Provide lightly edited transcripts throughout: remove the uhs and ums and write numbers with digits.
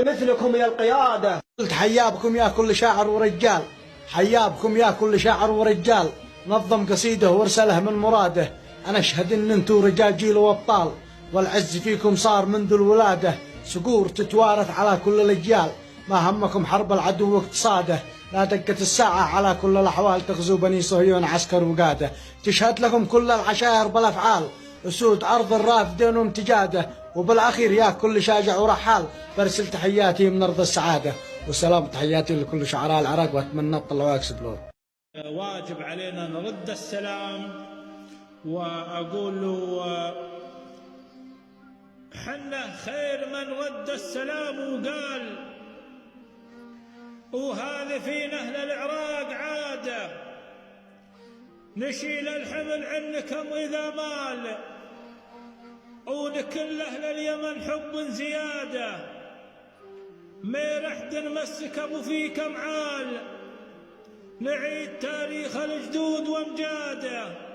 مثلكم يا القيادة. قلت حيابكم يا كل شاعر ورجال، حيابكم يا كل شاعر ورجال، نظم قصيده وارسله من مراده. أنا أشهد إن أنتم رجال جيل وأبطال، والعز فيكم صار منذ الولادة، صقور تتوارث على كل الأجيال. ما همكم حرب العدو واقتصاده، لا دقت الساعة على كل الأحوال، تغزو بني صهيون عسكر وقاده. تشهد لكم كل العشائر بالأفعال، أسود أرض الرافدين وامتجاده. وبالأخير يا كل شاجع ورحال، برسل تحياتي من أرض السعادة. وسلام تحياتي لكل شعراء العراق، وأتمنى تطلعوا يكسبون. واجب علينا نرد السلام، وأقول له حنا خير من رد السلام وقال، وهذا فينا أهل العراق عادة، نشيل الحمل عنكم إذا مال، ونكل أهل اليمن حب زيادة، ما رح نمسكم فيكم عال، نعيد تاريخ الجدود وامجاده.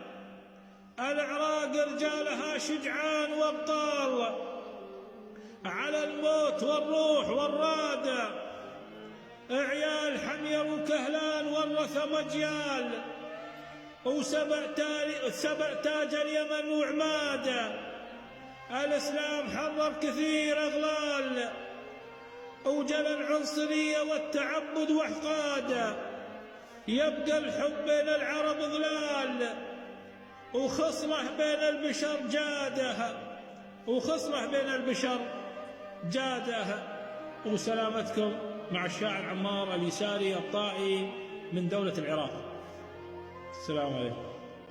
العراق رجالها شجعان وابطال، على الموت والروح والرادة، عيال حمير وكهلان ورثوا مجيال، وسبع تاج اليمن وعماده. الإسلام حرر كثير أغلال، وجل العنصرية والتعبد وحقاده. يبقى الحب بين العرب ظلال، وخصله بين البشر جاده، وخصله بين البشر جاده. وسلامتكم مع الشاعر عمار اليساري الطائي من دولة العراق. السلام عليكم.